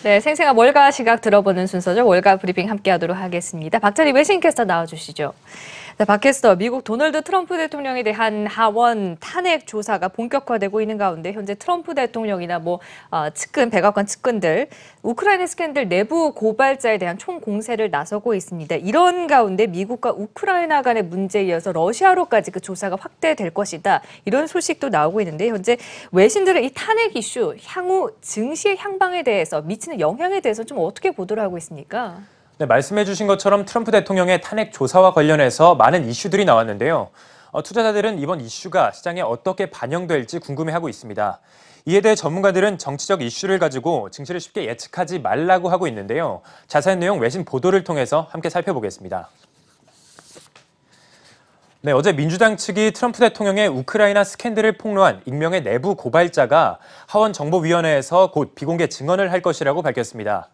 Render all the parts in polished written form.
네, 생생한 월가 시각 들어보는 순서죠. 월가 브리핑 함께하도록 하겠습니다. 박찬희 외신캐스터 나와주시죠. 네, 박 캐스터, 미국 도널드 트럼프 대통령에 대한 하원 탄핵 조사가 본격화되고 있는 가운데 현재 트럼프 대통령이나 백악관 측근들, 우크라이나 스캔들 내부 고발자에 대한 총공세를 나서고 있습니다. 이런 가운데 미국과 우크라이나 간의 문제에 이어서 러시아로까지 그 조사가 확대될 것이다. 이런 소식도 나오고 있는데 현재 외신들은 이 탄핵 이슈, 향후 증시의 향방에 대해서 미치는 영향에 대해서 좀 어떻게 보도를 하고 있습니까? 네, 말씀해 주신 것처럼 트럼프 대통령의 탄핵 조사와 관련해서 많은 이슈들이 나왔는데요. 투자자들은 이번 이슈가 시장에 어떻게 반영될지 궁금해하고 있습니다. 이에 대해 전문가들은 정치적 이슈를 가지고 증시를 쉽게 예측하지 말라고 하고 있는데요. 자세한 내용 외신 보도를 통해서 함께 살펴보겠습니다. 네, 어제 민주당 측이 트럼프 대통령의 우크라이나 스캔들을 폭로한 익명의 내부 고발자가 하원 정보위원회에서 곧 비공개 증언을 할 것이라고 밝혔습니다.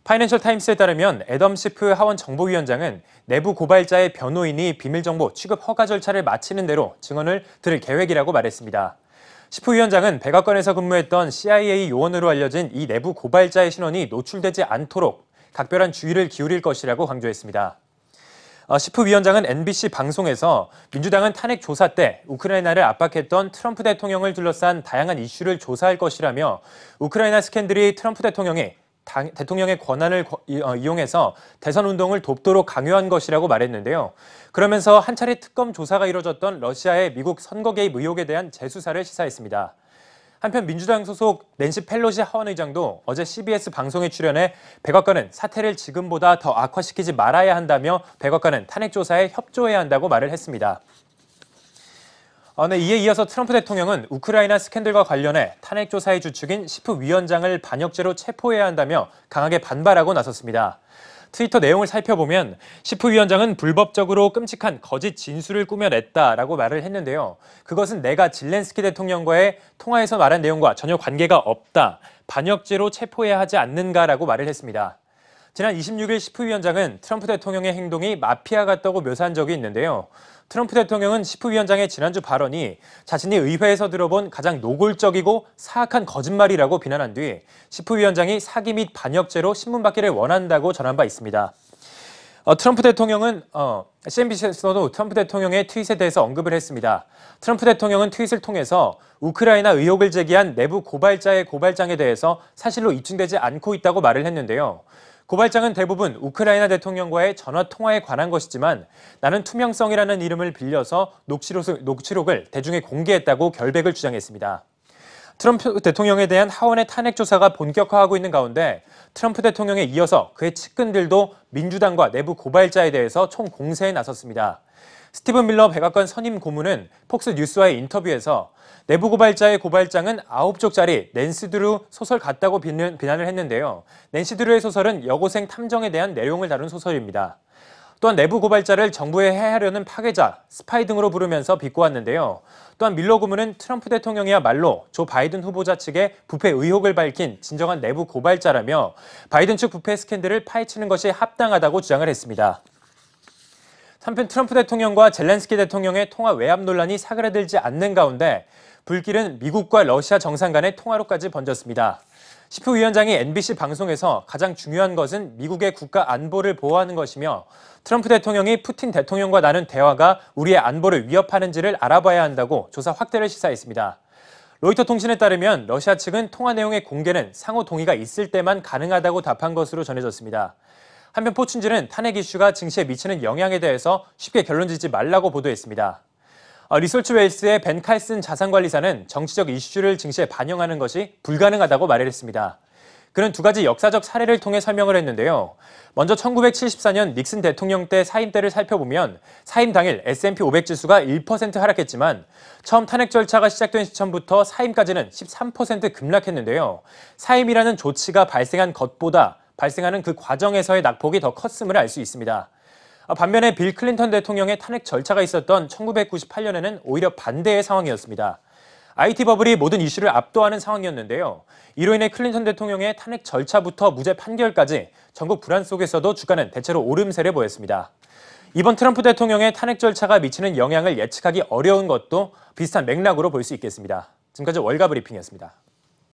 파이낸셜 타임스에 따르면 애덤 시프 하원 정보위원장은 내부 고발자의 변호인이 비밀정보 취급 허가 절차를 마치는 대로 증언을 들을 계획이라고 말했습니다. 시프 위원장은 백악관에서 근무했던 CIA 요원으로 알려진 이 내부 고발자의 신원이 노출되지 않도록 각별한 주의를 기울일 것이라고 강조했습니다. 시프 위원장은 NBC 방송에서 민주당은 탄핵 조사 때 우크라이나를 압박했던 트럼프 대통령을 둘러싼 다양한 이슈를 조사할 것이라며 우크라이나 스캔들이 트럼프 대통령의 권한을 이용해서 대선 운동을 돕도록 강요한 것이라고 말했는데요. 그러면서 한 차례 특검 조사가 이뤄졌던 러시아의 미국 선거 개입 의혹에 대한 재수사를 시사했습니다. 한편 민주당 소속 낸시 펠로시 하원의장도 어제 CBS 방송에 출연해 백악관은 사태를 지금보다 더 악화시키지 말아야 한다며 백악관은 탄핵 조사에 협조해야 한다고 말을 했습니다. 이에 이어서 트럼프 대통령은 우크라이나 스캔들과 관련해 탄핵 조사의 주축인 시프 위원장을 반역죄로 체포해야 한다며 강하게 반발하고 나섰습니다. 트위터 내용을 살펴보면 시프 위원장은 불법적으로 끔찍한 거짓 진술을 꾸며냈다라고 말을 했는데요. 그것은 내가 질렌스키 대통령과의 통화에서 말한 내용과 전혀 관계가 없다. 반역죄로 체포해야 하지 않는가라고 말을 했습니다. 지난 26일 시프 위원장은 트럼프 대통령의 행동이 마피아 같다고 묘사한 적이 있는데요. 트럼프 대통령은 시프 위원장의 지난주 발언이 자신이 의회에서 들어본 가장 노골적이고 사악한 거짓말이라고 비난한 뒤 시프 위원장이 사기 및 반역죄로 신문받기를 원한다고 전한 바 있습니다. 트럼프 대통령은 CNBC에서도 트럼프 대통령의 트윗에 대해서 언급을 했습니다. 트럼프 대통령은 트윗을 통해서 우크라이나 의혹을 제기한 내부 고발자의 고발장에 대해서 사실로 입증되지 않고 있다고 말을 했는데요. 고발장은 대부분 우크라이나 대통령과의 전화 통화에 관한 것이지만 나는 투명성이라는 이름을 빌려서 녹취록을 대중에 공개했다고 결백을 주장했습니다. 트럼프 대통령에 대한 하원의 탄핵 조사가 본격화하고 있는 가운데 트럼프 대통령에 이어서 그의 측근들도 민주당과 내부 고발자에 대해서 총공세에 나섰습니다. 스티븐 밀러 백악관 선임 고문은 폭스 뉴스와의 인터뷰에서 내부 고발자의 고발장은 9쪽짜리 낸시 드루 소설 같다고 비난을 했는데요. 낸시 드루의 소설은 여고생 탐정에 대한 내용을 다룬 소설입니다. 또한 내부 고발자를 정부에 해하려는 파괴자, 스파이 등으로 부르면서 비꼬았는데요. 또한 밀러 고문은 트럼프 대통령이야말로 조 바이든 후보자 측의 부패 의혹을 밝힌 진정한 내부 고발자라며 바이든 측 부패 스캔들을 파헤치는 것이 합당하다고 주장을 했습니다. 한편 트럼프 대통령과 젤렌스키 대통령의 통화 외압 논란이 사그라들지 않는 가운데 불길은 미국과 러시아 정상 간의 통화로까지 번졌습니다. 시프 위원장이 NBC 방송에서 가장 중요한 것은 미국의 국가 안보를 보호하는 것이며 트럼프 대통령이 푸틴 대통령과 나눈 대화가 우리의 안보를 위협하는지를 알아봐야 한다고 조사 확대를 시사했습니다. 로이터 통신에 따르면 러시아 측은 통화 내용의 공개는 상호 동의가 있을 때만 가능하다고 답한 것으로 전해졌습니다. 한편 포춘지는 탄핵 이슈가 증시에 미치는 영향에 대해서 쉽게 결론짓지 말라고 보도했습니다. 리서치 웰스의 벤 칼슨 자산관리사는 정치적 이슈를 증시에 반영하는 것이 불가능하다고 말을 했습니다. 그는 두 가지 역사적 사례를 통해 설명을 했는데요. 먼저 1974년 닉슨 대통령 때 사임 때를 살펴보면 사임 당일 S&P 500 지수가 1% 하락했지만 처음 탄핵 절차가 시작된 시점부터 사임까지는 13% 급락했는데요. 사임이라는 조치가 발생한 것보다 발생하는 그 과정에서의 낙폭이 더 컸음을 알 수 있습니다. 반면에 빌 클린턴 대통령의 탄핵 절차가 있었던 1998년에는 오히려 반대의 상황이었습니다. IT 버블이 모든 이슈를 압도하는 상황이었는데요. 이로 인해 클린턴 대통령의 탄핵 절차부터 무죄 판결까지 전국 불안 속에서도 주가는 대체로 오름세를 보였습니다. 이번 트럼프 대통령의 탄핵 절차가 미치는 영향을 예측하기 어려운 것도 비슷한 맥락으로 볼 수 있겠습니다. 지금까지 월가 브리핑이었습니다.